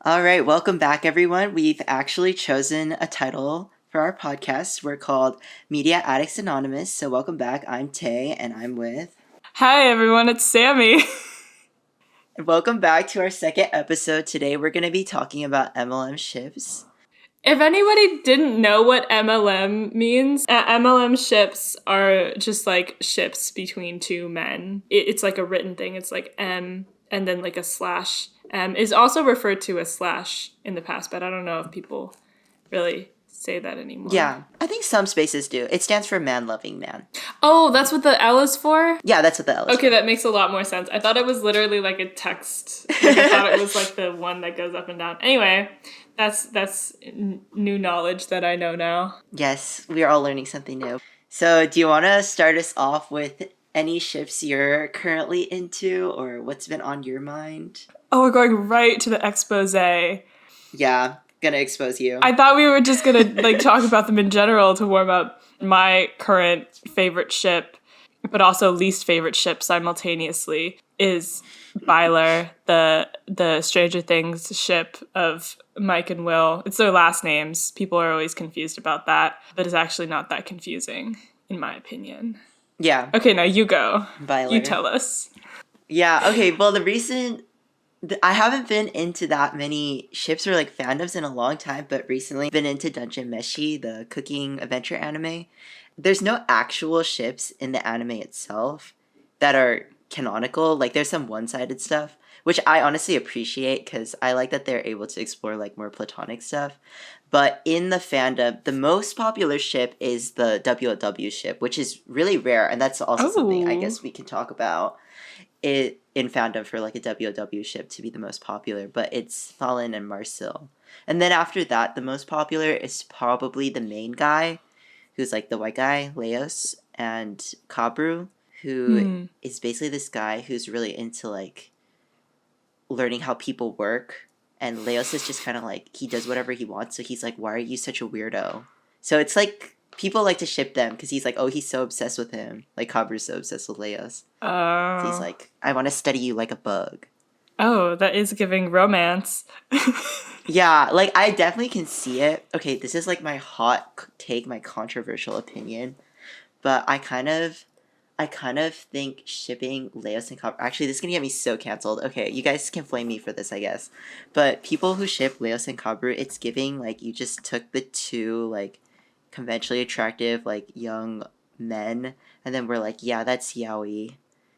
All right, welcome back, everyone. We've actually chosen a title for our podcast. We're called Media Addicts Anonymous. So, welcome back. I'm Tae, and I'm with. Hi, everyone. It's Sammie. And welcome back to our second episode. Today, we're going to be talking about MLM ships. If anybody didn't know what MLM means, MLM ships are just like ships between two men. It's like a written thing. It's like M and then like a slash. M is also referred to as slash in the past, but I don't know if people really say that anymore. Yeah, I think some spaces do. It stands for man loving man. Oh, that's what the L is for? Yeah, that's what the L is Okay, for. that makes a lot more sense. I thought it was literally like a text. Like, I thought it was like the one that goes up and down. Anyway, that's new knowledge that I know now. Yes, we are all learning something new. So, do you want to start us off with any ships you're currently into or what's been on your mind? Oh, we're going right to the expose. Yeah, gonna expose you. I thought we were just gonna like talk about them in general to warm up. My current favorite ship, but also least favorite ship simultaneously, is Byler, the Stranger Things ship of Mike and Will. It's their last names. People are always confused about that, but it's actually not that confusing, in my opinion. Yeah. Okay, now you go. Byler. You tell us. Yeah, okay, well, I haven't been into that many ships or like fandoms in a long time, but recently I've been into Dungeon Meshi, the cooking adventure anime. There's no actual ships in the anime itself that are canonical. Like, there's some one-sided stuff, which I honestly appreciate because I like that they're able to explore like more platonic stuff. But in the fandom, the most popular ship is the WOW ship, which is really rare, and that's also something I guess we can talk about it in fandom for like a WOW ship to be the most popular, but it's Thalin and Marcel. And then after that, the most popular is probably the main guy, who's like the white guy, Leos, and Kabru, who is basically this guy who's really into like learning how people work. And Leos is just kind of like, he does whatever he wants, so he's like, why are you such a weirdo? So it's like, people like to ship them because he's like, oh, he's so obsessed with him. Like, Kabru's so obsessed with Leos. Oh. So he's like, I want to study you like a bug. Oh, that is giving romance. Yeah, like, I definitely can see it. Okay, this is like my hot take, my controversial opinion. But I kind of think shipping Leos and Kabru... Actually, this is going to get me so canceled. Okay, you guys can flame me for this, I guess. But people who ship Leos and Kabru, it's giving, like, you just took the two, like, conventionally attractive, like, young men, and then we're like, yeah, that's yaoi.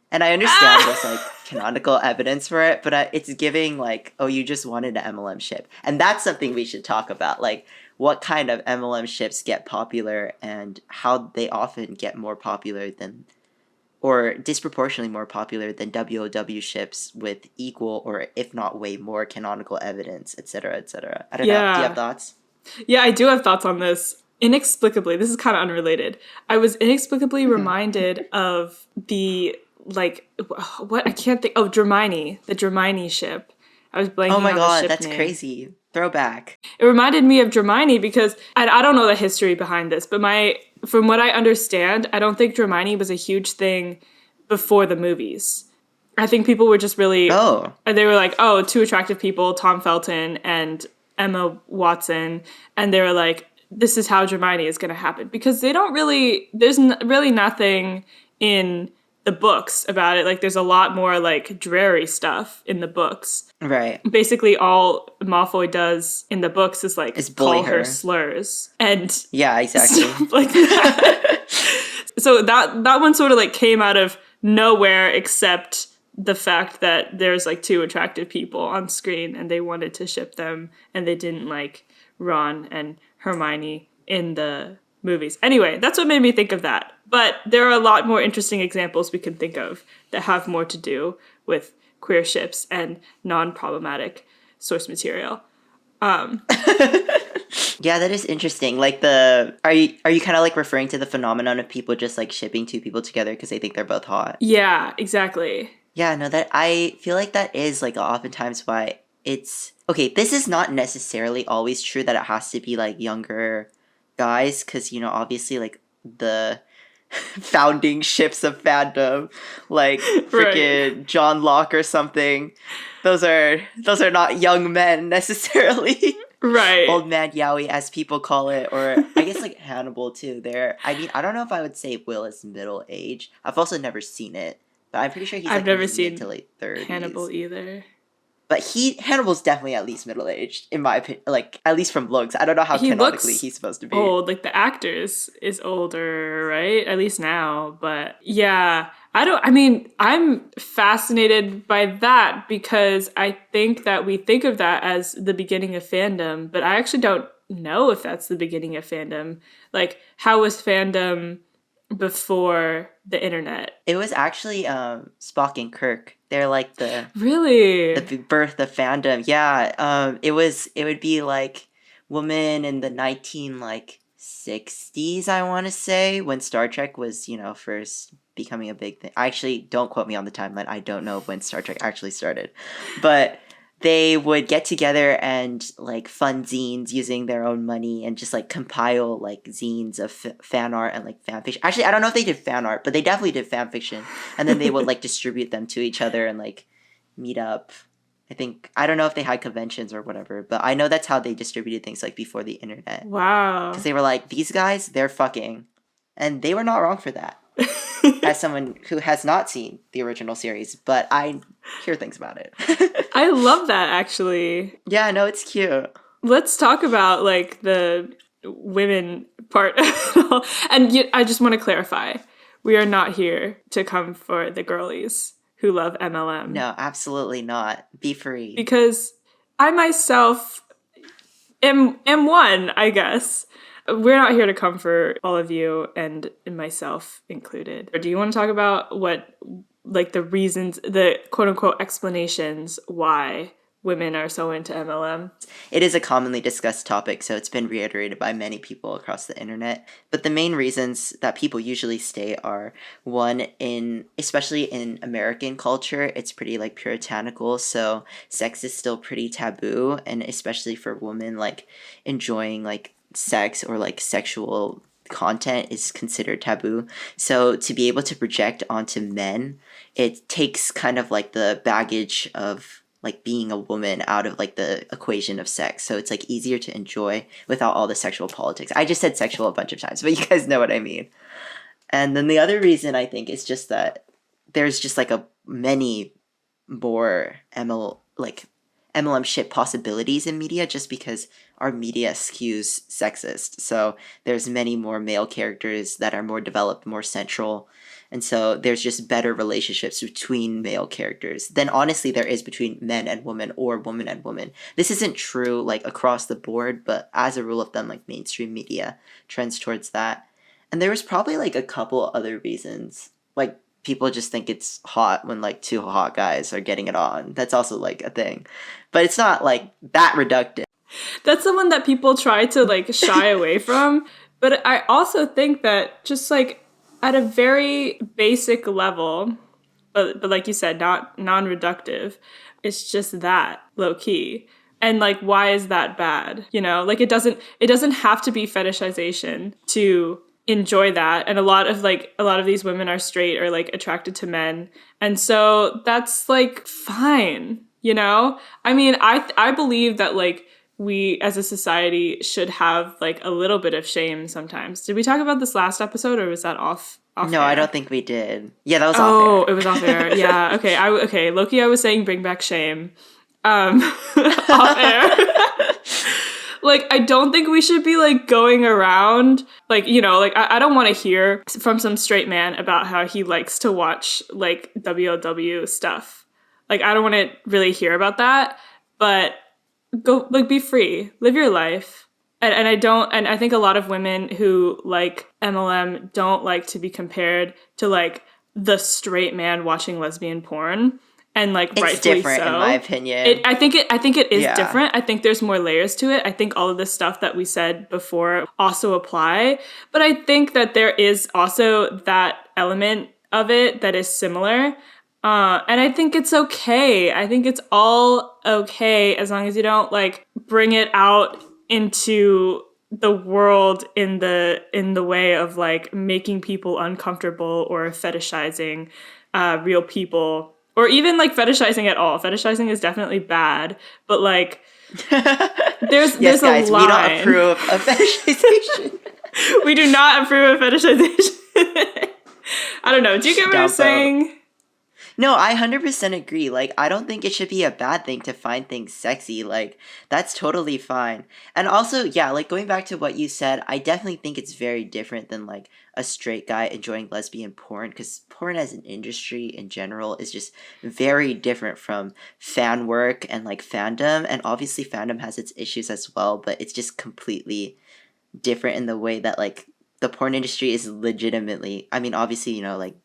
And I understand there's, like, canonical evidence for it, but it's giving, like, oh, you just wanted an MLM ship. And that's something we should talk about, like, what kind of MLM ships get popular and how they often get more popular than, or disproportionately more popular than WOW ships with equal or if not way more canonical evidence, etc., etc. I don't know. Do you have thoughts? Yeah, I do have thoughts on this. Inexplicably, this is kind of unrelated. I was inexplicably reminded of the, like, what? I can't think. Oh, Dramini, the Dramini ship. I was blanking Oh my on the god, ship that's name. crazy. Throwback. It reminded me of Dramini because I don't know the history behind this, but from what I understand, I don't think Dramini was a huge thing before the movies. I think people were just really... Oh. They were like, oh, two attractive people, Tom Felton and Emma Watson, and they were like, this is how Dramini is going to happen. Because they don't really... There's really nothing in the books about it. Like, there's a lot more, like, dreary stuff in the books. Right. Basically, all Malfoy does in the books is, like, call her slurs. And... Yeah, exactly. Stuff like that. So that one sort of, like, came out of nowhere except the fact that there's, like, two attractive people on screen and they wanted to ship them and they didn't like Ron and Hermione in the movies. Anyway, that's what made me think of that. But there are a lot more interesting examples we can think of that have more to do with queer ships and non-problematic source material. Yeah, that is interesting. Like, are you kind of like referring to the phenomenon of people just like shipping two people together because they think they're both hot? Yeah, exactly. Yeah, no, that I feel like that is like oftentimes why it's okay. This is not necessarily always true that it has to be like younger guys, because obviously like the founding ships of fandom, like freaking John Locke or something. Those are not young men necessarily. Right. Old man Yowie, as people call it, or I guess like Hannibal too. I mean, I don't know if I would say Will is middle age. I've also never seen it, but I'm pretty sure he's I've like in never his mid seen to late 30s. Hannibal either. But Hannibal's definitely at least middle aged, in my opinion. Like at least from looks. I don't know how He canonically looks he's supposed to be. old. Like the actors is older, right? At least now. But yeah, I mean, I'm fascinated by that because I think that we think of that as the beginning of fandom, but I actually don't know if that's the beginning of fandom. Like, how was fandom before the internet? It was actually Spock and Kirk. They're like Really? the birth of fandom. Yeah, it would be like women in the 19 like 60s, I want to say, when Star Trek was, first becoming a big thing. Actually, don't quote me on the timeline. I don't know when Star Trek actually started. But they would get together and like fund zines using their own money and just like compile like zines of fan art and like fan fiction. Actually, I don't know if they did fan art, but they definitely did fan fiction. And then they would like distribute them to each other and like meet up. I don't know if they had conventions or whatever, but I know that's how they distributed things like before the internet. Wow. Because they were like, these guys, they're fucking. And they were not wrong for that. As someone who has not seen the original series, but I hear things about it. I love that, actually. Yeah, no, it's cute. Let's talk about like the women part. And I just want to clarify, we are not here to come for the girlies who love MLM. No, absolutely not. Be free. Because I myself am one, I guess. We're not here to come for all of you and myself included. Or do you want to talk about what, like the reasons, the quote unquote explanations why women are so into MLM? It is a commonly discussed topic, so it's been reiterated by many people across the internet. But the main reasons that people usually state are one, especially in American culture, it's pretty like puritanical, so sex is still pretty taboo, and especially for women, like enjoying like sex or like sexual content is considered taboo. So to be able to project onto men, it takes kind of like the baggage of like being a woman out of like the equation of sex. So it's like easier to enjoy without all the sexual politics. I just said sexual a bunch of times, but you guys know what I mean. And then the other reason I think is just that there's just like many more MLM ship possibilities in media, just because our media skews sexist. So there's many more male characters that are more developed, more central. And so there's just better relationships between male characters than honestly there is between men and women or woman and woman. This isn't true like across the board, but as a rule of thumb, like mainstream media trends towards that. And there was probably like a couple other reasons. Like people just think it's hot when like two hot guys are getting it on. That's also like a thing. But it's not like that reductive. That's the one that people try to like shy away from. But I also think that just like at a very basic level, but like you said, not non-reductive, it's just that low key. And like, why is that bad? You know, like it doesn't have to be fetishization to enjoy that. And a lot of these women are straight or like attracted to men. And so that's like fine, you know? I mean, I believe that like we as a society should have like a little bit of shame sometimes. Did we talk about this last episode, or was that off No, air? I don't think we did. Yeah, that was off air. Oh, it was off air. Yeah. Okay. Loki, I was saying bring back shame. Off air. Like, I don't think we should be like going around like, you know, like I don't want to hear from some straight man about how he likes to watch like WLW stuff. Like, I don't want to really hear about that, but go like be free, live your life. And I think a lot of women who like MLM don't like to be compared to like the straight man watching lesbian porn. And like it's rightfully different so. In my opinion. I think it is different. I think there's more layers to it. I think all of the stuff that we said before also apply. But I think that there is also that element of it that is similar. And I think it's okay. I think it's all okay as long as you don't like bring it out into the world in the way of like making people uncomfortable or fetishizing real people, or even like fetishizing at all. Fetishizing is definitely bad, but like Yes, there's a guys, we don't line. approve of fetishization. We do not approve of fetishization. I don't know. Do you get what I'm Down vote. saying? No, I 100% agree. Like, I don't think it should be a bad thing to find things sexy. Like, that's totally fine. And also, yeah, like going back to what you said, I definitely think it's very different than like a straight guy enjoying lesbian porn, because porn as an industry in general is just very different from fan work and like fandom. And obviously, fandom has its issues as well, but it's just completely different in the way that like the porn industry is legitimately, I mean, obviously, like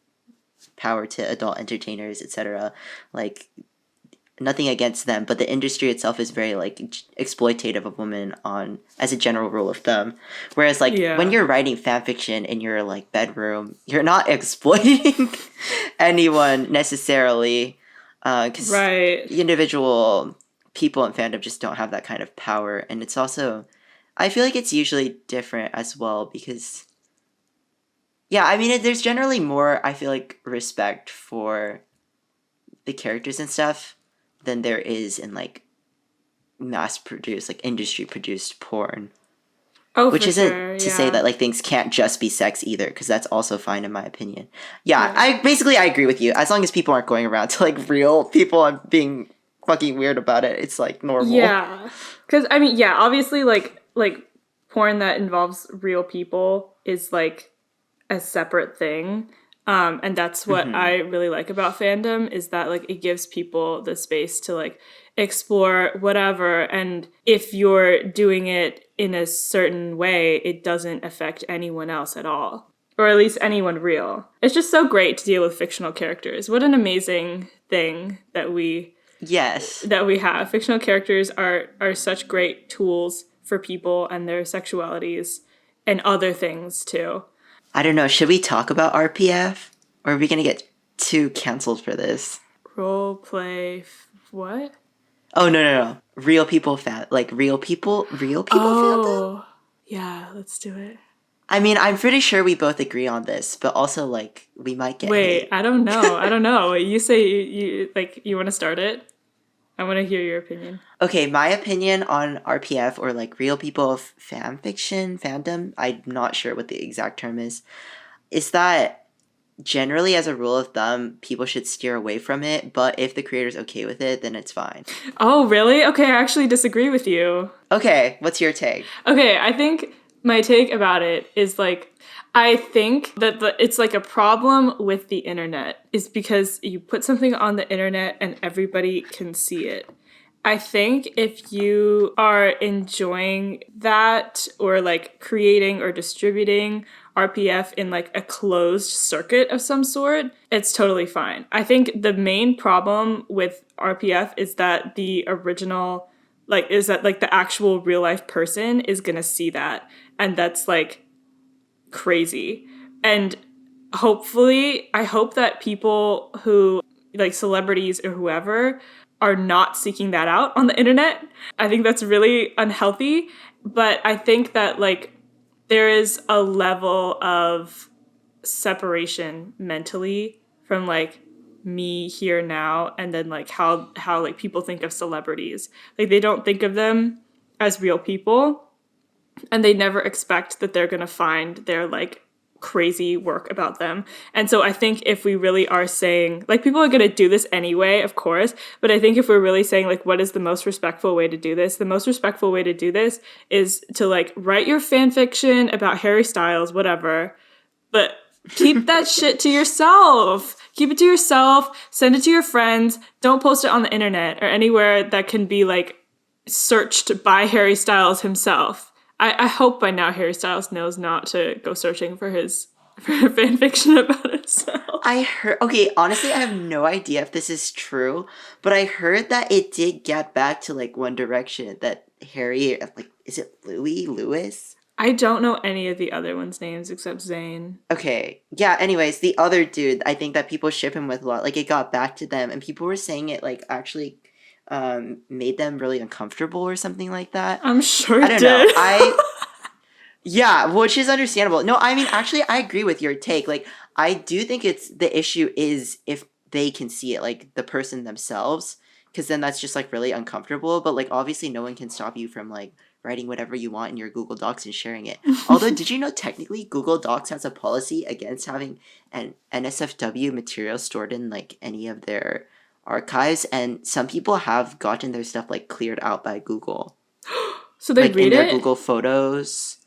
power to adult entertainers, etc. Like, nothing against them, but the industry itself is very like exploitative of women on as a general rule of thumb. Whereas like when Yeah. you're writing fan fiction in your like bedroom, you're not exploiting anyone necessarily, because Right. individual people in fandom just don't have that kind of power. And it's also, I feel like it's usually different as well because, yeah, I mean, there's generally more, I feel like, respect for the characters and stuff than there is in like mass produced, like industry produced porn. Oh, Which for sure. isn't to say Yeah. that like things can't just be sex either, because that's also fine in my opinion. Yeah, Yeah. I agree with you. As long as people aren't going around to like real people and being fucking weird about it, it's like normal. Yeah. Cuz I mean, yeah, obviously like porn that involves real people is like a separate thing. And that's what Mm-hmm. I really like about fandom is that like it gives people the space to like explore whatever, and if you're doing it in a certain way, it doesn't affect anyone else at all. Or at least anyone real. It's just so great to deal with fictional characters. What an amazing thing Yes. that we have. Fictional characters are such great tools for people and their sexualities and other things too. I don't know. Should we talk about RPF, or are we gonna get too canceled for this? Role play. What? Oh no. Real people fandom? Oh, yeah. Let's do it. I mean, I'm pretty sure we both agree on this, but also like we might get Wait, hate. I don't know. I don't know. You say you like you want to start it? I want to hear your opinion. Okay, my opinion on RPF, or like real people fan fiction fandom, I'm not sure what the exact term is that generally as a rule of thumb, people should steer away from it, but if the creator's okay with it, then it's fine. Oh, really? Okay, I actually disagree with you. Okay, what's your take? Okay, I think my take about it is like I think that it's like a problem with the internet is because you put something on the internet and everybody can see it. I think if you are enjoying that or like creating or distributing RPF in like a closed circuit of some sort, it's totally fine. I think the main problem with RPF is that the original is that like the actual real life person is going to see that, and that's like crazy. And hopefully I hope that people who like celebrities or whoever are not seeking that out on the internet. I think that's really unhealthy, but I think that like there is a level of separation mentally from like me here now and then like how like people think of celebrities. Like they don't think of them as real people, and they never expect that they're going to find their like crazy work about them. And so I think if we really are saying like people are going to do this anyway, of course, but I think if we're really saying like what is the most respectful way to do this? The most respectful way to do this is to like write your fan fiction about Harry Styles, whatever, but keep that shit to yourself. Keep it to yourself, send it to your friends, don't post it on the internet or anywhere that can be like searched by Harry Styles himself. I hope by now Harry Styles knows not to go searching for his for fan fiction about himself. I heard, okay, honestly, I have no idea if this is true, but I heard that it did get back to like One Direction, that Harry, like, is it Lewis? I don't know any of the other ones' names except Zayn. Okay. Yeah, anyways, the other dude, I think that people ship him with a lot. Like, it got back to them, and people were saying it, like, actually made them really uncomfortable or something like that. I'm sure I it don't know. did. Yeah, which is understandable. No, I mean, actually, I agree with your take. Like, I do think it's the issue is if they can see it, like the person themselves, because then that's just like really uncomfortable. But like, obviously, no one can stop you from like writing whatever you want in your Google Docs and sharing it. Although, did you know technically Google Docs has a policy against having an NSFW material stored in like any of their archives, and some people have gotten their stuff like cleared out by Google, So they like in read their it? Google Photos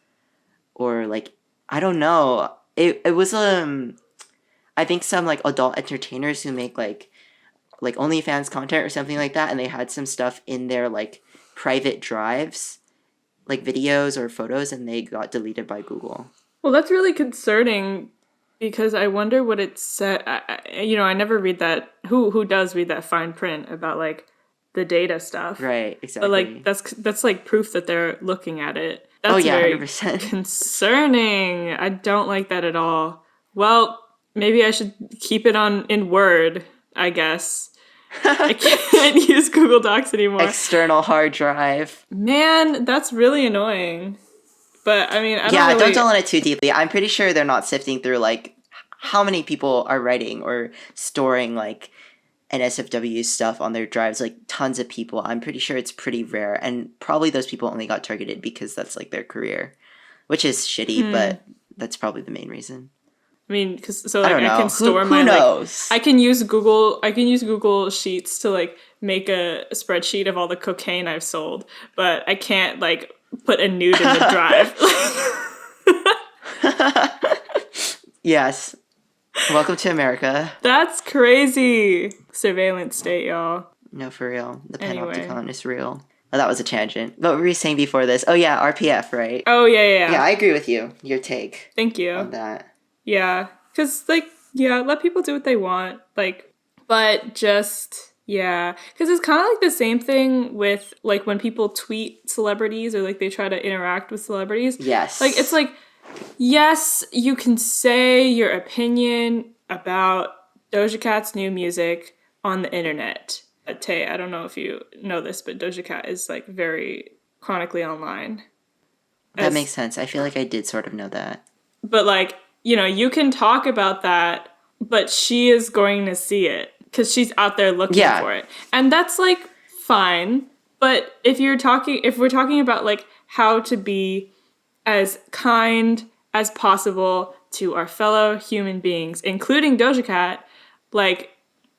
or like I don't know. It was I think some like adult entertainers who make like OnlyFans content or something like that, and they had some stuff in their like private drives, like videos or photos, and they got deleted by Google. Well, that's really concerning because I wonder what it said. I never read that. Who does read that fine print about like the data stuff? Right, But like exactly. that's like proof that they're looking at it. Oh That's yeah, very 100%. concerning. I don't like that at all. Well, maybe I should keep it on in Word, I guess. I can't use Google Docs anymore. External hard drive. Man, that's really annoying. But I mean, I don't Yeah, don't really. dwell on it too deeply. I'm pretty sure they're not sifting through like how many people are writing or storing like NSFW stuff on their drives, like tons of people. I'm pretty sure it's pretty rare, and probably those people only got targeted because that's like their career, which is shitty, but that's probably the main reason. I mean, because so I like don't I can know. store Who my like knows? I can use Google Sheets to like make a spreadsheet of all the cocaine I've sold, but I can't like put a nude in the drive. Yes. Welcome to America. That's crazy. Surveillance state, y'all. No, for real. The Anyway. panopticon is real. Oh, that was a tangent. What were you saying before this? Oh yeah, RPF, right? Oh Yeah, yeah. I agree with you. Your take Thank you. on that. Yeah, because like let people do what they want. Like, but just yeah, because it's kind of like the same thing with like when people tweet celebrities or like they try to interact with celebrities. Yes. Like it's like yes, you can say your opinion about Doja Cat's new music on the internet. Tae, I don't know if you know this, but Doja Cat is like very chronically online. That makes sense. I feel like I did sort of know that. But like, you can talk about that, but she is going to see it because she's out there looking Yeah. for it. And that's like fine. But if we're talking about like how to be as kind as possible to our fellow human beings, including Doja Cat, like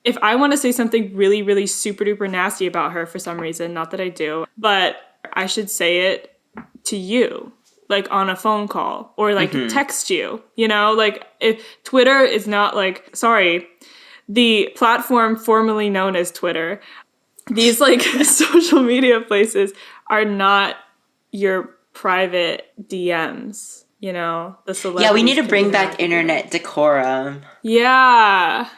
if I want to say something really, really super duper nasty about her for some reason, not that I do, but I should say it to you, like on a phone call or like text you, like if Twitter is not like, sorry, the platform formerly known as Twitter, these like social media places are not your private DMs, the celebrities. Yeah, we need to can bring do back that. internet decorum. Yeah.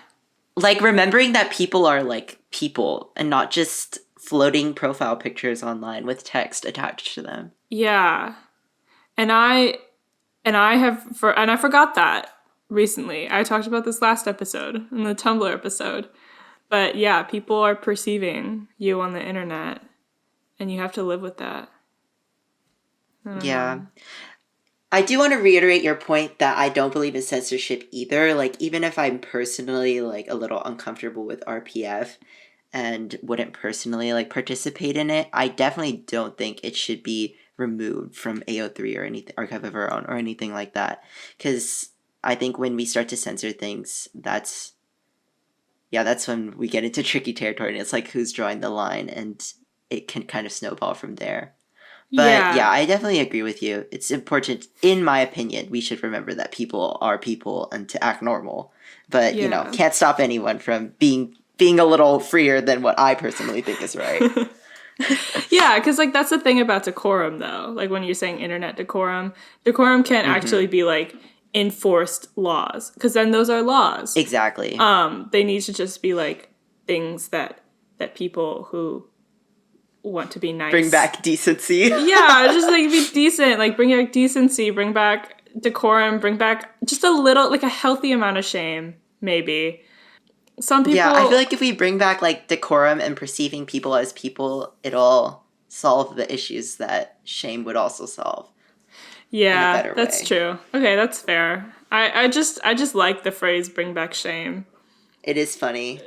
Like remembering that people are like people and not just floating profile pictures online with text attached to them. Yeah. And I forgot that recently. I talked about this last episode, in the Tumblr episode. But yeah, people are perceiving you on the internet and you have to live with that. Yeah. I do want to reiterate your point that I don't believe in censorship either. Like, even if I'm personally, like, a little uncomfortable with RPF and wouldn't personally, like, participate in it, I definitely don't think it should be removed from AO3 or anything, Archive of Our Own, or anything like that. Because I think when we start to censor things, that's when we get into tricky territory, and it's like, who's drawing the line, and it can kind of snowball from there. But yeah, I definitely agree with you. It's important, in my opinion, we should remember that people are people and to act normal. But, can't stop anyone from being a little freer than what I personally think is right. Yeah, because like that's the thing about decorum though. Like when you're saying internet decorum can't actually be like enforced laws because then those are laws. Exactly. They need to just be like things that people who want to be nice bring back decency. Yeah, just like be decent, like bring back decency, bring back decorum, bring back just a little, like a healthy amount of shame, maybe. Some people. Yeah, I feel like if we bring back like decorum and perceiving people as people, it'll solve the issues that shame would also solve. in a Yeah, better that's way. true. Okay, that's fair. I just like the phrase bring back shame. It is funny.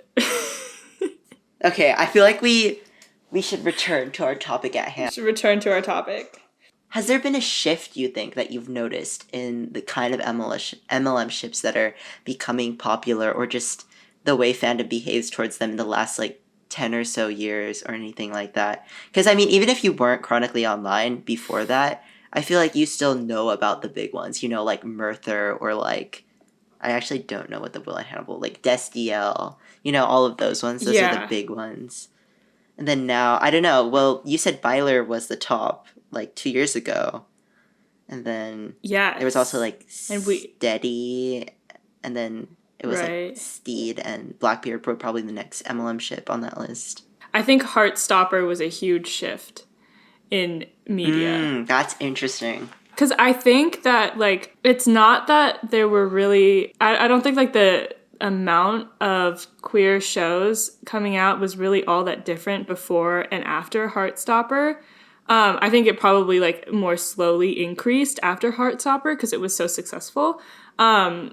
Okay, I feel like we should return to our topic at We hand. should return to our topic. Has there been a shift you think that you've noticed in the kind of MLM ships that are becoming popular, or just the way fandom behaves towards them in the last like 10 or so years or anything like that? Because I mean, even if you weren't chronically online before that, I feel like you still know about the big ones, you know, like Merthyr, or like, I actually don't know what the Will and Hannibal, like Destiel, you know, all of those ones. Those are the Yeah. big ones. And then now, I don't know. Well, you said Byler was the top like 2 years ago. And then there was also Yes. like And we Steady. And then it was like right. Steed and Blackbeard were probably the next MLM ship on that list. I think Heartstopper was a huge shift in media. That's interesting. Because I think that, like, it's not that there were really, I don't think, like, the amount of queer shows coming out was really all that different before and after Heartstopper. I think it probably, like, more slowly increased after Heartstopper because it was so successful. But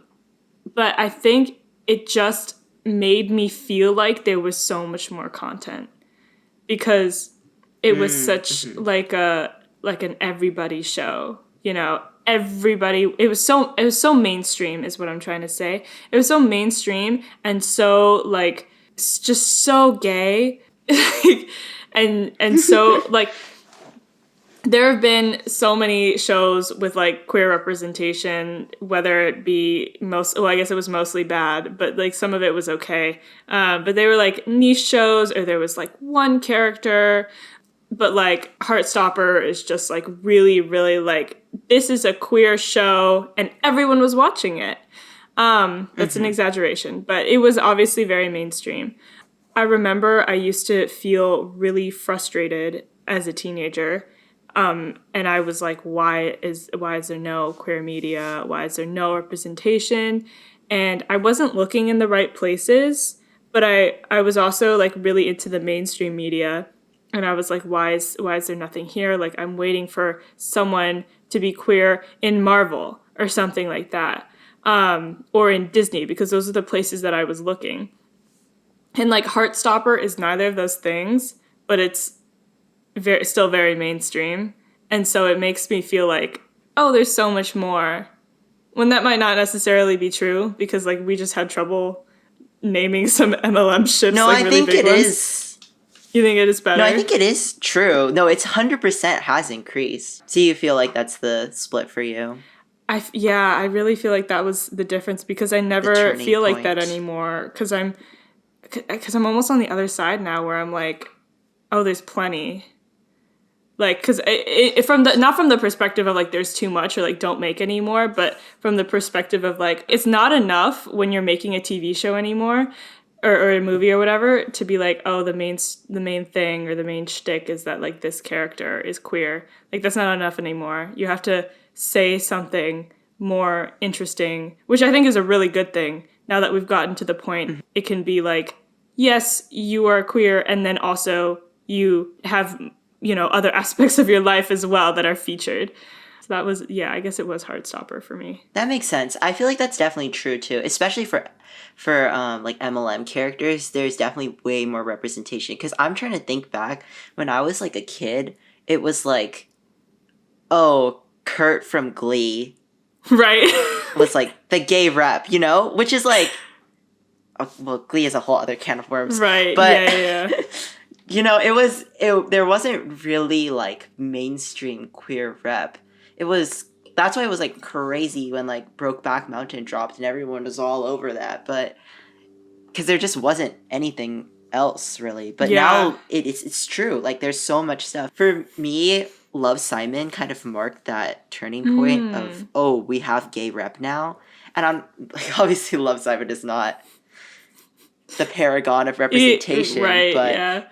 I think it just made me feel like there was so much more content because it was such like an everybody show, you know. Everybody, it was so mainstream is what I'm trying to say. It was so mainstream and so like just so gay and so like there have been so many shows with like queer representation, whether it be I guess it was mostly bad, but like some of it was okay. But they were like niche shows, or there was like one character. But like Heartstopper is just like really, really like, this is a queer show and everyone was watching it. That's an exaggeration, but it was obviously very mainstream. I remember I used to feel really frustrated as a teenager. And I was like, why is there no queer media? Why is there no representation? And I wasn't looking in the right places, but I was also like really into the mainstream media. And I was like, why is there nothing here? Like, I'm waiting for someone to be queer in Marvel or something like that. Or in Disney, because those are the places that I was looking. And like Heartstopper is neither of those things, but it's still very mainstream. And so it makes me feel like, oh, there's so much more. When that might not necessarily be true, because like we just had trouble naming some MLM ships, No, like I really think big it ones. is. You think it is better? No, I think it is true. No, it's 100% has increased. So you feel like that's the split for you? Yeah, I really feel like that was the difference because I The never turning feel like that point. anymore because I'm almost on the other side now where I'm like, oh, there's plenty. Like, because from the not from the perspective of like there's too much or like don't make anymore, but from the perspective of like it's not enough when you're making a TV show anymore or a movie or whatever to be like, oh, the main thing or the main shtick is that like this character is queer. Like that's not enough anymore. You have to say something more interesting, which I think is a really good thing. Now that we've gotten to the point, it can be like, yes, you are queer, and then also you have, you know, other aspects of your life as well that are featured. So that was, yeah, I guess it was Heartstopper for me. That makes sense. I feel like that's definitely true too, especially for like MLM characters. There's definitely way more representation. Because I'm trying to think back when I was like a kid, it was like, oh, Kurt from Glee Right. was like the gay rep, you know, which is like, well, Glee is a whole other can of worms. Right. But Yeah. you know, there wasn't really like mainstream queer rep. It was That's why it was like crazy when like Brokeback Mountain dropped and everyone was all over that. But because there just wasn't anything else really. But Yeah. now it's true. Like there's so much stuff. For me, Love Simon kind of marked that turning point of, oh, we have gay rep now. And I'm like, obviously Love Simon is not the paragon of representation, Right. but Yeah.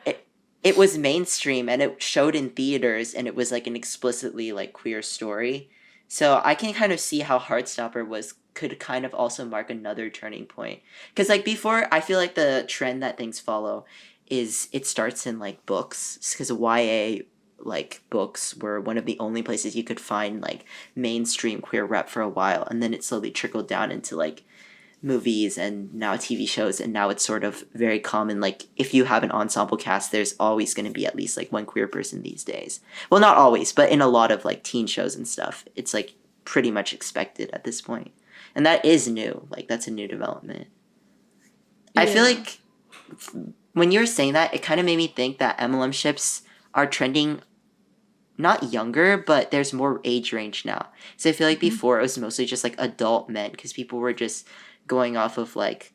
it was mainstream and it showed in theaters and it was like an explicitly like queer story. So I can kind of see how Heartstopper could kind of also mark another turning point. Because like before, I feel like the trend that things follow is it starts in like books, because YA like books were one of the only places you could find like mainstream queer rep for a while, and then it slowly trickled down into like movies and now TV shows, and now it's sort of very common. Like if you have an ensemble cast, there's always going to be at least like one queer person these days. Well, not always, but in a lot of like teen shows and stuff, it's like pretty much expected at this point. And that is new. Like that's a new development. I feel like when you were saying that, it kind of made me think that MLM ships are trending not younger, but there's more age range now. So I feel like before it was mostly just like adult men because people were just going off of like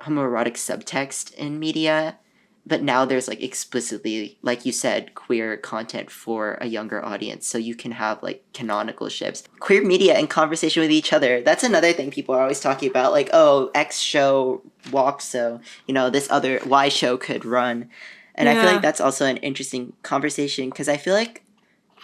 homoerotic subtext in media. But now there's like explicitly, like you said, queer content for a younger audience. So you can have like canonical ships. Queer media in conversation with each other. That's another thing people are always talking about. Like, oh, X show walks, so, you know, this other Y show could run. And I feel like that's also an interesting conversation because I feel like,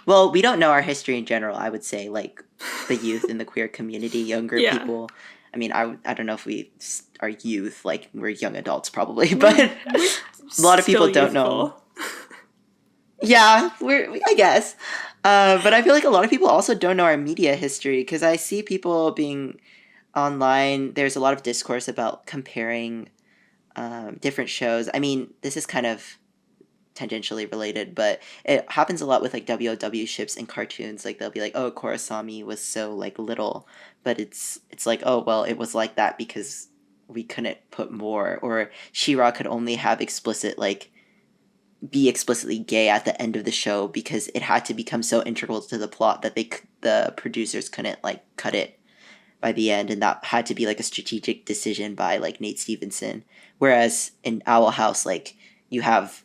well, we don't know our history in general, I would say, like the youth in the queer community, younger people. I mean, I don't know if we are youth, like we're young adults probably, but a lot of people don't know. Yeah, I guess. But I feel like a lot of people also don't know our media history because I see people being online. There's a lot of discourse about comparing different shows. I mean, this is kind of tangentially related, but it happens a lot with like WOW ships and cartoons. Like they'll be like, oh, Korosami was so like little, but it's like, oh well, it was like that because we couldn't put more, or She-Ra could only have explicit like be explicitly gay at the end of the show because it had to become so integral to the plot that the producers couldn't like cut it by the end, and that had to be like a strategic decision by like Nate Stevenson. Whereas in Owl House, like you have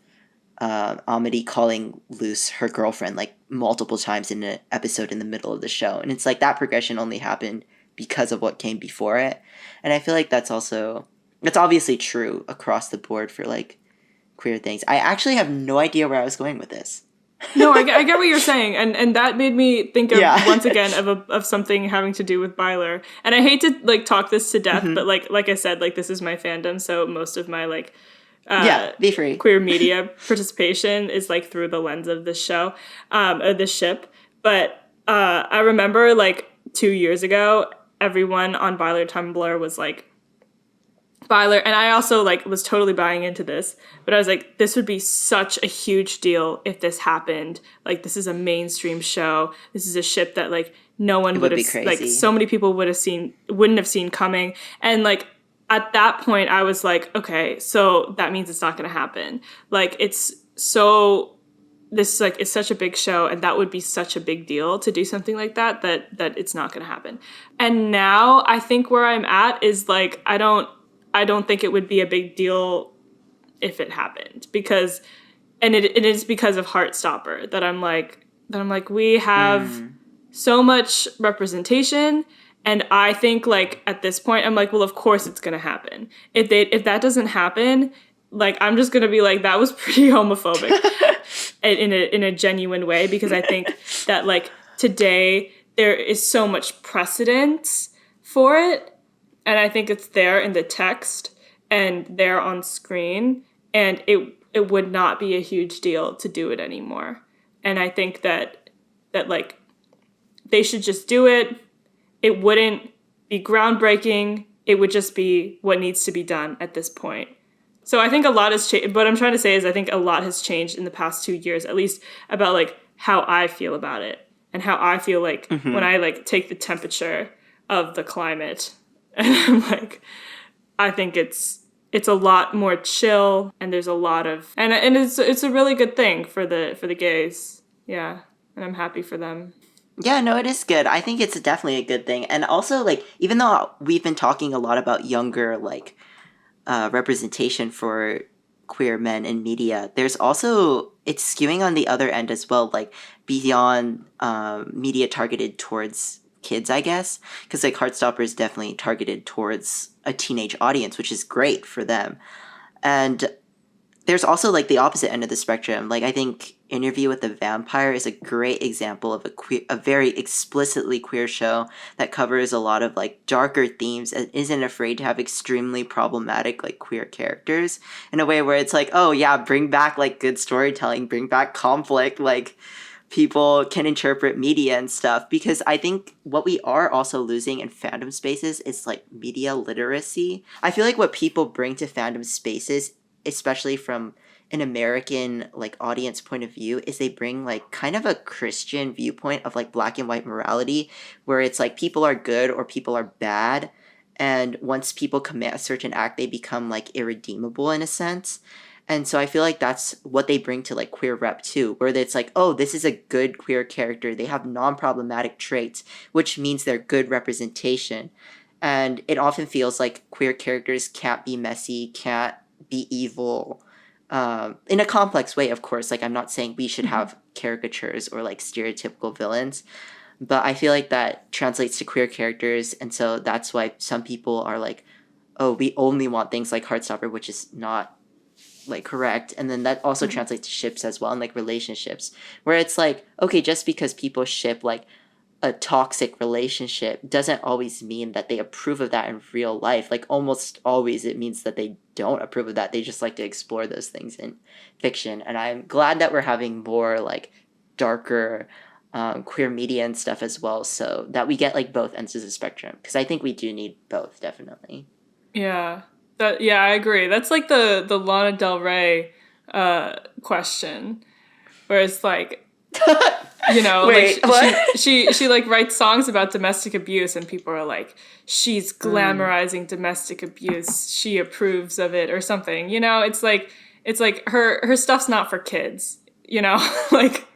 Amity calling loose her girlfriend like multiple times in an episode in the middle of the show, and it's like that progression only happened because of what came before it. And I feel like that's obviously true across the board for like queer things. I actually have no idea where I was going with this. No, I get what you're saying, and that made me think of once again of something having to do with Byler. And I hate to like talk this to death, but like I said, like this is my fandom, so most of my like be free. Queer media participation is like through the lens of this show, or this ship. But I remember like 2 years ago, everyone on Byler Tumblr was like, Byler, and I also like was totally buying into this, but I was like, this would be such a huge deal if this happened. Like, this is a mainstream show. This is a ship that like no one would have, like so many people wouldn't have seen coming. And like at that point, I was like, okay, so that means it's not going to happen. Like it's such a big show, and that would be such a big deal to do something like that it's not going to happen. And now I think where I'm at is like I don't think it would be a big deal if it happened because, and it is because of Heartstopper that I'm like we have so much representation, and I think like at this point I'm like, well, of course it's gonna happen. If that doesn't happen, like I'm just gonna be like, that was pretty homophobic in a genuine way, because I think that like today there is so much precedence for it. And I think it's there in the text and there on screen, and it would not be a huge deal to do it anymore. And I think that like they should just do it. It wouldn't be groundbreaking. It would just be what needs to be done at this point. So I think a lot has changed. What I'm trying to say is I think a lot has changed in the past 2 years, at least about like how I feel about it and how I feel like when I like take the temperature of the climate. And I'm like, I think it's a lot more chill, and there's a lot of and it's a really good thing for the gays. Yeah, and I'm happy for them. Yeah, no, it is good. I think it's definitely a good thing. And also like even though we've been talking a lot about younger like representation for queer men in media, there's also it's skewing on the other end as well, like beyond media targeted towards kids, I guess, because like Heartstopper is definitely targeted towards a teenage audience, which is great for them. And there's also like the opposite end of the spectrum. Like I think Interview with the Vampire is a great example of a very explicitly queer show that covers a lot of like darker themes and isn't afraid to have extremely problematic like queer characters in a way where it's like, oh yeah, bring back like good storytelling, bring back conflict, like people can interpret media and stuff, because I think what we are also losing in fandom spaces is like media literacy. I feel like what people bring to fandom spaces, especially from an American like audience point of view, is they bring like kind of a Christian viewpoint of like black and white morality, where it's like people are good or people are bad, and once people commit a certain act they become like irredeemable in a sense. And so I feel like that's what they bring to like queer rep too, where it's like, oh, this is a good queer character. They have non-problematic traits, which means they're good representation. And it often feels like queer characters can't be messy, can't be evil, in a complex way, of course. Like, I'm not saying we should have caricatures or like stereotypical villains, but I feel like that translates to queer characters. And so that's why some people are like, oh, we only want things like Heartstopper, which is not like correct. And then that also translates to ships as well, and like relationships, where it's like, okay, just because people ship like a toxic relationship doesn't always mean that they approve of that in real life. Like almost always it means that they don't approve of that. They just like to explore those things in fiction. And I'm glad that we're having more like darker queer media and stuff as well, so that we get like both ends of the spectrum, because I think we do need both, definitely. Yeah. Yeah, I agree. That's like the Lana Del Rey question, where it's like, you know, Wait, like what? she like writes songs about domestic abuse, and people are like, she's glamorizing domestic abuse, she approves of it or something. You know, it's like her stuff's not for kids. You know, like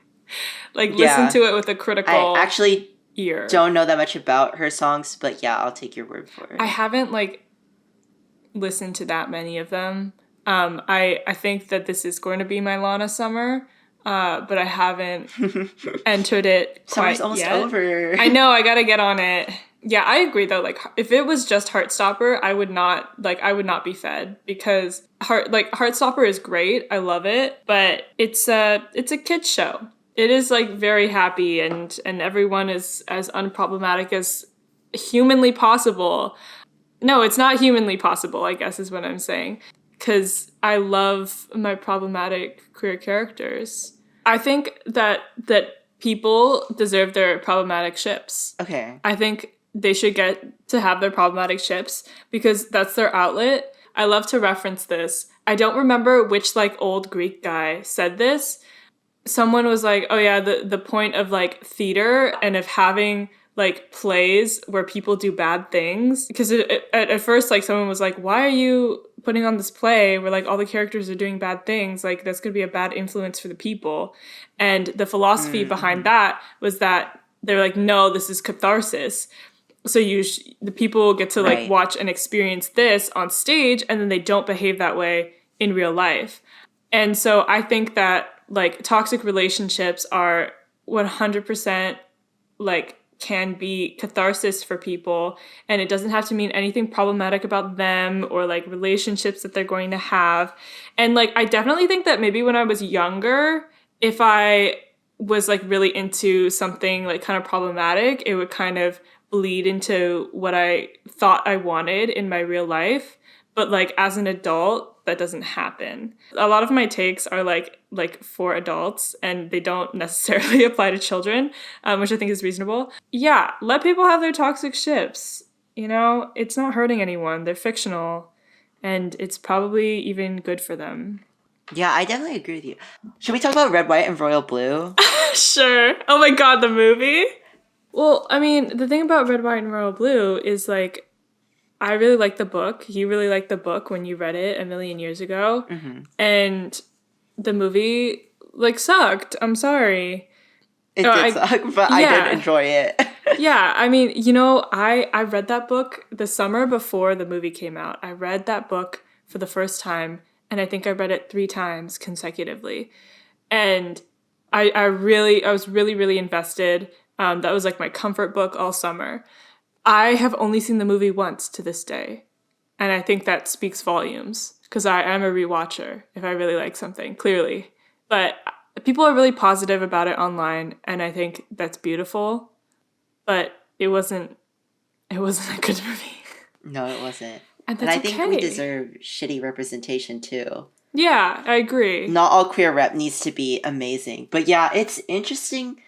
listen Yeah, to it with a I critical actually ear. don't know that much about her songs, but yeah, I'll take your word for it. I haven't like listened to that many of them. I think that this is going to be my Lana summer, but I haven't entered it Summer's quite almost yet. over. I know, I gotta get on it. Yeah, I agree though. Like, if it was just Heartstopper, I would not be fed, because Heartstopper is great. I love it, but it's a kids show. It is like very happy, and everyone is as unproblematic as humanly possible. No, it's not humanly possible, I guess is what I'm saying. Because I love my problematic queer characters. I think that people deserve their problematic ships. Okay. I think they should get to have their problematic ships, because that's their outlet. I love to reference this. I don't remember which like old Greek guy said this. Someone was like, oh yeah, the point of like theater and of having like plays where people do bad things, because at first like someone was like, why are you putting on this play where like all the characters are doing bad things, like that's going to be a bad influence for the people. And the philosophy behind that was that they're like, no, this is catharsis, so the people get to like Right. watch and experience this on stage, and then they don't behave that way in real life. And so I think that like toxic relationships are 100% like can be catharsis for people, and it doesn't have to mean anything problematic about them or like relationships that they're going to have. And like I definitely think that maybe when I was younger, if I was like really into something like kind of problematic, it would kind of bleed into what I thought I wanted in my real life. But like as an adult, that doesn't happen. A lot of my takes are like for adults, and they don't necessarily apply to children, which I think is reasonable. Yeah, let people have their toxic ships. You know, it's not hurting anyone. They're fictional, and it's probably even good for them. Yeah, I definitely agree with you. Should we talk about Red, White, and Royal Blue? Sure. Oh my god, the movie? Well, I mean, the thing about Red, White, and Royal Blue is like, I really like the book. You really liked the book when you read it a million years ago. And the movie, like, sucked. I'm sorry. It did suck, but I did enjoy it. Yeah, I mean, you know, I read that book the summer before the movie came out. I read that book for the first time, and I think I read it 3 times consecutively. And I was really, really invested. That was like my comfort book all summer. I have only seen the movie once to this day, and I think that speaks volumes, because I am a rewatcher if I really like something, clearly. But People are really positive about it online, and I think that's beautiful. But it wasn't a good movie. No, it wasn't. And And that's I think we okay. deserve shitty representation too. Yeah, I agree. Not all queer rep needs to be amazing. But yeah, it's interesting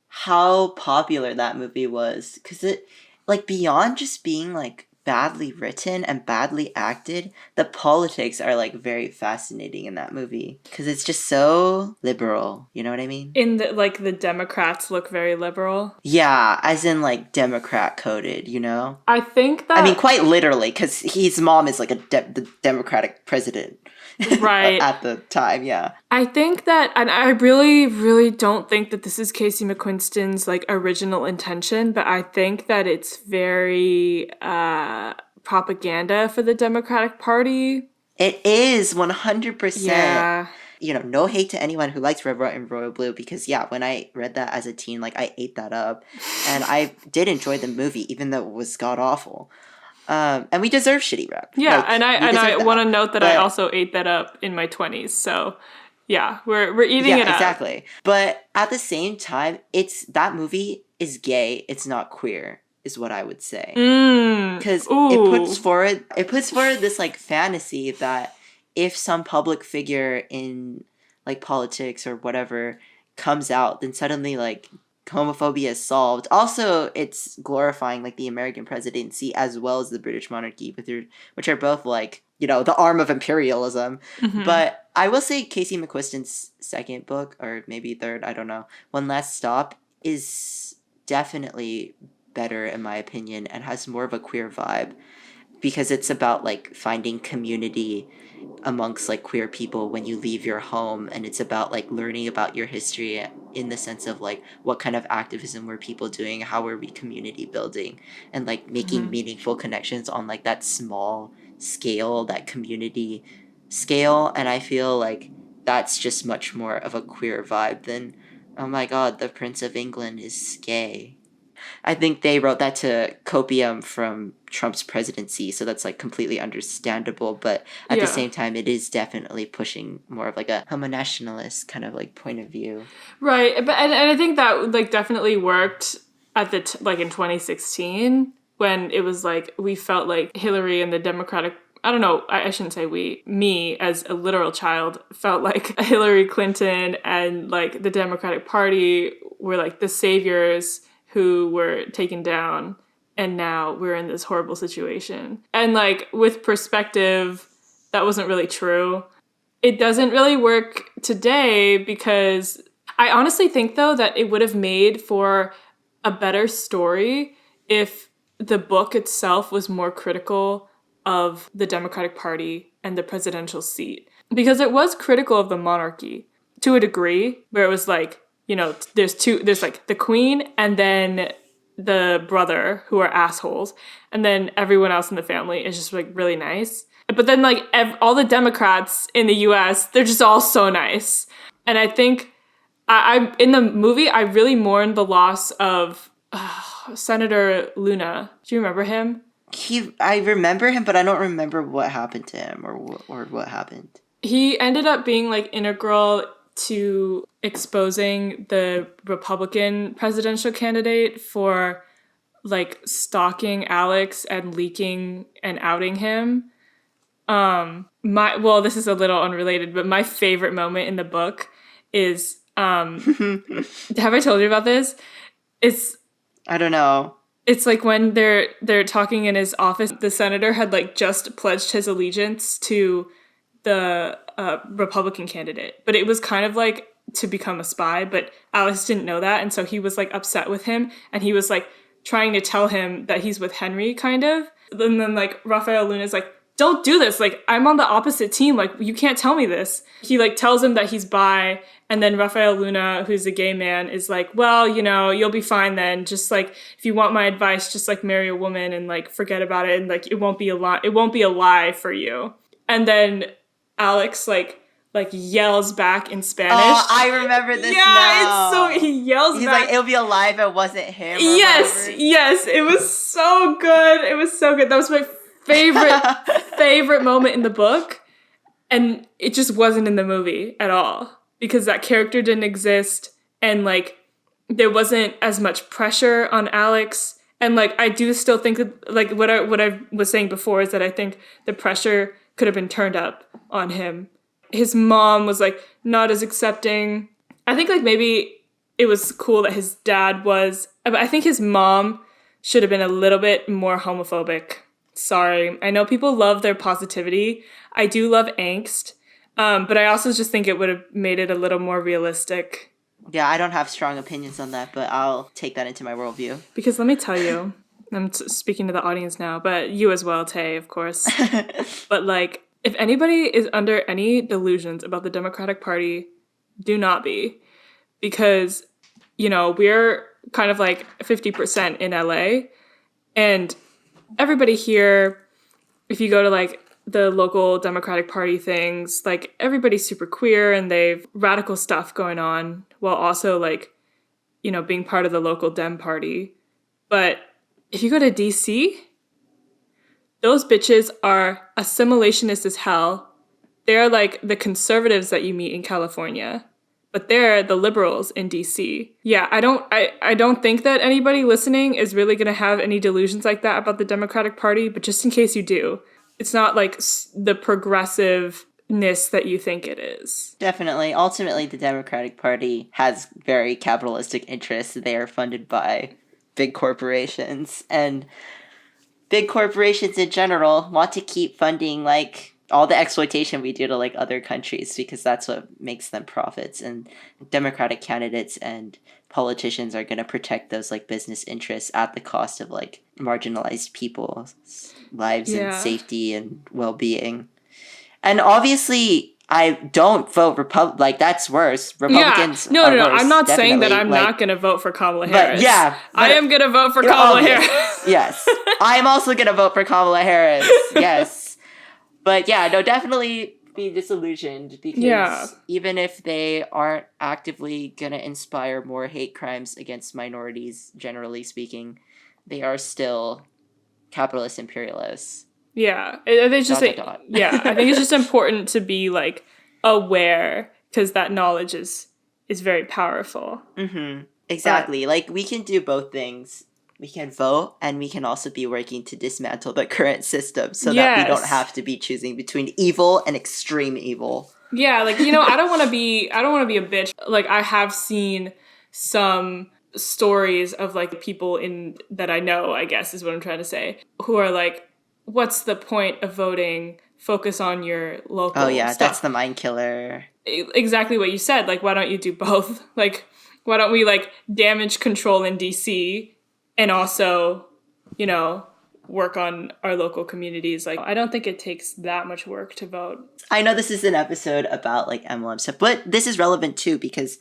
how popular that movie was. Because it, like, beyond just being, like, badly written and badly acted, the politics are, like, very fascinating in that movie. Because it's just so liberal. You know what I mean? In the, like, the Democrats look very liberal. Yeah, as in, like, Democrat coded, you know? I think that... I mean, quite literally, because his mom is, like, the Democratic president. Right. At the time, yeah. I think that, and I really, really don't think that this is Casey McQuiston's, like, original intention, but I think that it's very propaganda for the Democratic Party. It is 100%. Yeah. You know, no hate to anyone who likes Red, White, and Royal Blue, because yeah, when I read that as a teen, like, I ate that up, and I did enjoy the movie, even though it was god awful. And we deserve shitty rep. Yeah, like, and I want to note that I but- also ate that up in my 20s. So, yeah, we're eating it up. Exactly. But at the same time, that movie is gay. It's not queer, is what I would say. Because it puts forward this, like, fantasy that if some public figure in, like, politics or whatever comes out, then suddenly, like, homophobia is solved. Also, it's glorifying, like, the American presidency as well as the British monarchy, which are both, like, you know, the arm of imperialism. Mm-hmm. But I will say Casey McQuiston's second book, or maybe third, I don't know, One Last Stop, is definitely better in my opinion and has more of a queer vibe, because it's about, like, finding community amongst, like, queer people when you leave your home, and it's about, like, learning about your history in the sense of, like, what kind of activism were people doing, how were we community building, and, like, making meaningful connections on, like, that small scale, that community scale. And I feel like that's just much more of a queer vibe than, oh my god, the Prince of England is gay. I think they wrote that to copium from Trump's presidency, so that's, like, completely understandable. But at the same time, it is definitely pushing more of, like, a homo-nationalist kind of, like, point of view. Right, but and I think that, like, definitely worked at the like in 2016 when it was like we felt like Hillary and the Democratic. I don't know, I shouldn't say we, me as a literal child felt like Hillary Clinton and, like, the Democratic Party were, like, the saviors who were taken down, and now we're in this horrible situation. And, like, with perspective, that wasn't really true. It doesn't really work today because I honestly think, though, that it would have made for a better story if the book itself was more critical of the Democratic Party and the presidential seat. Because it was critical of the monarchy to a degree, where it was like, you know, there's like the queen and then the brother who are assholes, and then everyone else in the family is just, like, really nice. But then, like, all the Democrats in the US, they're just all so nice. And I think I in the movie, I really mourned the loss of Senator Luna. Do you remember him? I remember him, but I don't remember what happened to him or what happened. He ended up being, like, integral to exposing the Republican presidential candidate for, like, stalking Alex and leaking and outing him. This is a little unrelated, but my favorite moment in the book is have I told you about this? I don't know. It's like when they're talking in his office, the senator had, like, just pledged his allegiance to the Republican candidate, but it was kind of like to become a spy, but Alex didn't know that, and so he was, like, upset with him, and he was, like, trying to tell him that he's with Henry, kind of. And then, like, Rafael Luna's like, don't do this, like, I'm on the opposite team, like, you can't tell me this. He, like, tells him that he's bi, and then Rafael Luna, who's a gay man, is like, well, you know, you'll be fine then, just, like, if you want my advice, just, like, marry a woman and, like, forget about it, and, like, it won't be a lie for you. And then Alex, like yells back in Spanish. Oh, I remember this now. Yeah, he yells He's back. like, it'll be a lie if it wasn't him. Yes, it was so good. It was so good. That was my favorite moment in the book, and it just wasn't in the movie at all. because that character didn't exist, and like there wasn't as much pressure on Alex. And like I do still think that like what I was saying before is that I think the pressure could have been turned up on him. His mom was like not as accepting. I think like maybe it was cool that his dad was, but I think his mom should have been a little bit more homophobic. Sorry. I know people love their positivity. I do love angst. But I also just think it would have made it a little more realistic. Yeah, I don't have strong opinions on that, but I'll take that into my worldview. Because let me tell you, I'm speaking to the audience now, but you as well, Tae, of course. But like, if anybody is under any delusions about the Democratic Party, do not be. Because, you know, we're kind of like 50% in LA. And everybody here, if you go to like the local Democratic Party things, like everybody's super queer and they've radical stuff going on while also like, you know, being part of the local Dem party. But if you go to DC, those bitches are assimilationist as hell. They're like the conservatives that you meet in California, but they're the liberals in DC. Yeah, I don't think that anybody listening is really going to have any delusions like that about the Democratic Party, but just in case you do, it's not like the progressiveness that you think it is. Definitely. Ultimately, the Democratic Party has very capitalistic interests. They are funded by big corporations, and big corporations in general want to keep funding like all the exploitation we do to like other countries because that's what makes them profits. And Democratic candidates and politicians are going to protect those like business interests at the cost of like marginalized people's lives and safety and well-being. And obviously I don't vote like that's worse. Republicans No, are worse, I'm not saying that I'm like, not going to vote for Kamala Harris. But I am going to vote for Kamala Harris. Yes. I am also going to vote for Kamala Harris. Yes. But yeah, no, definitely be disillusioned because even if they aren't actively going to inspire more hate crimes against minorities, generally speaking, they are still capitalist imperialists. Yeah, it's just yeah. I think it's just important to be like aware because that knowledge is very powerful. Mm-hmm. Exactly. Like we can do both things. We can vote, and we can also be working to dismantle the current system so that we don't have to be choosing between evil and extreme evil. Yeah, like you know, I don't want to be a bitch. Like I have seen some stories of like people that I know, I guess is what I'm trying to say, who are like, what's the point of voting? Focus on your local stuff. That's the mind killer. Exactly what you said. Like, why don't you do both? Like, why don't we like damage control in DC and also, you know, work on our local communities? Like, I don't think it takes that much work to vote. I know this is an episode about like MLM stuff, but this is relevant too because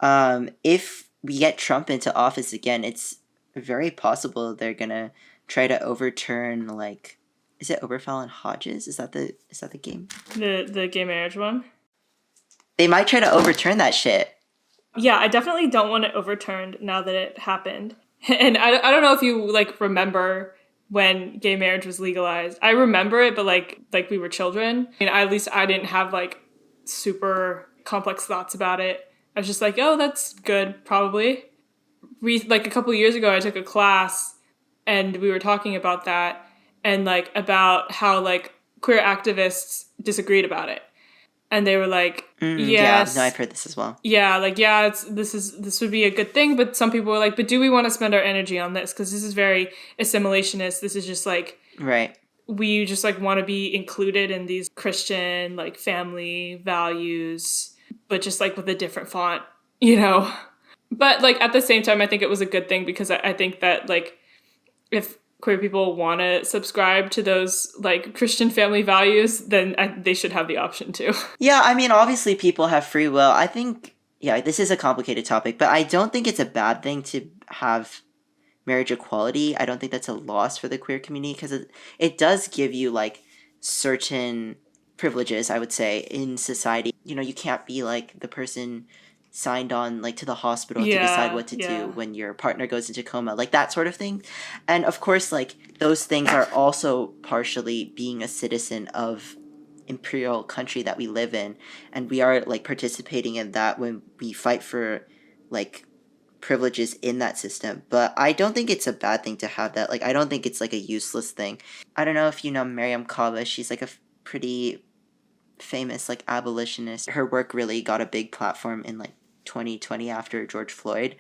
if we get Trump into office again, it's very possible they're gonna try to overturn like, is it Obergefell and Hodges? Is that the game? The gay marriage one? They might try to overturn that shit. Yeah, I definitely don't want it overturned now that it happened. And I don't know if you like remember when gay marriage was legalized. I remember it, but like we were children. And at least I didn't have like super complex thoughts about it. I was just like, oh, that's good, probably. Like a couple years ago, I took a class and we were talking about that and like about how like queer activists disagreed about it. And they were like, yes. Yeah, no, I've heard this as well. Yeah, like, yeah, this would be a good thing. But some people were like, but do we want to spend our energy on this? Because this is very assimilationist. This is just like, right. We just like want to be included in these Christian like family values, but just like with a different font, you know? But like at the same time, I think it was a good thing because I think that like if queer people want to subscribe to those like Christian family values, then they should have the option to. Yeah, I mean, obviously people have free will. I think, yeah, this is a complicated topic, but I don't think it's a bad thing to have marriage equality. I don't think that's a loss for the queer community because it does give you like certain privileges, I would say, in society. You know, you can't be like the person signed on like to the hospital to decide what to do when your partner goes into coma, like that sort of thing. And of course, like those things are also partially being a citizen of imperial country that we live in, and we are like participating in that when we fight for like privileges in that system. But I don't think it's a bad thing to have that. Like, I don't think it's like a useless thing. I don't know if you know Miriam Kaba. She's like a pretty famous like abolitionist. Her work really got a big platform in like 2020 after George Floyd.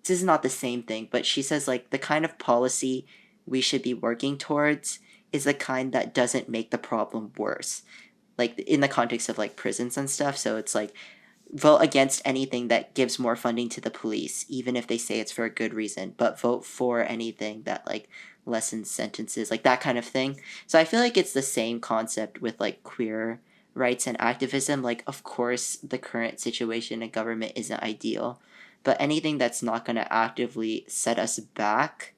This is not the same thing, but she says like the kind of policy we should be working towards is the kind that doesn't make the problem worse. Like in the context of like prisons and stuff. So it's like vote against anything that gives more funding to the police, even if they say it's for a good reason, but vote for anything that like lessens sentences, like that kind of thing. So I feel like it's the same concept with like queer rights and activism. Like, of course, the current situation in government isn't ideal, but anything that's not going to actively set us back,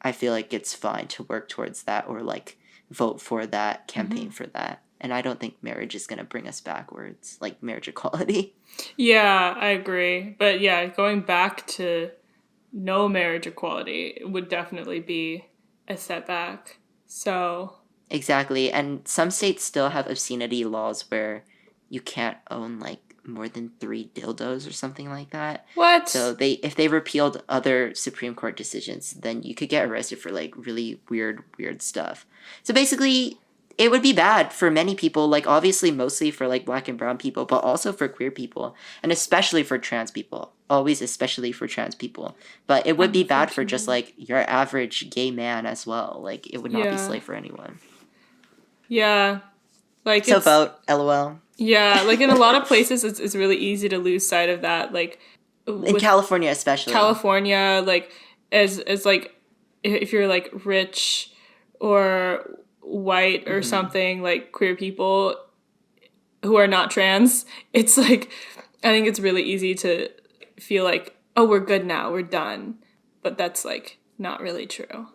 I feel like it's fine to work towards that or like vote for that, campaign for that. And I don't think marriage is going to bring us backwards, like marriage equality. Yeah, I agree. But yeah, going back to no marriage equality would definitely be a setback. So, Exactly. And some states still have obscenity laws where you can't own like more than 3 dildos or something like that. what? So if they repealed other Supreme Court decisions, then you could get arrested for like really weird stuff. So basically, it would be bad for many people, like obviously mostly for like black and brown people, but also for queer people and especially for trans people. Always especially for trans people. But it would be bad for just like your average gay man as well. Like it would not be Yeah. safe for anyone. Yeah. Like So it's vote, LOL. yeah, like in a lot of places it's really easy to lose sight of that. Like In with California especially. California, like as like if you're like rich or white or something, like queer people who are not trans, it's like I think it's really easy to feel like, oh, we're good now, we're done. But that's like not really true.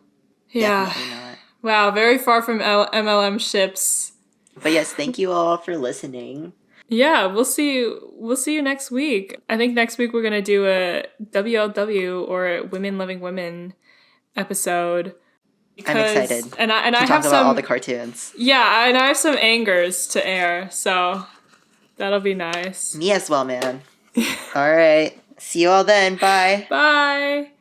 Yeah. Definitely not. Wow, very far from MLM ships. But yes, thank you all for listening. Yeah, we'll see you next week. I think next week we're gonna do a WLW or Women Loving Women episode. I'm excited. And I to have talk about some all the cartoons. yeah, and I have some angers to air, so that'll be nice. Me as well, man. All right. See you all then. Bye. Bye.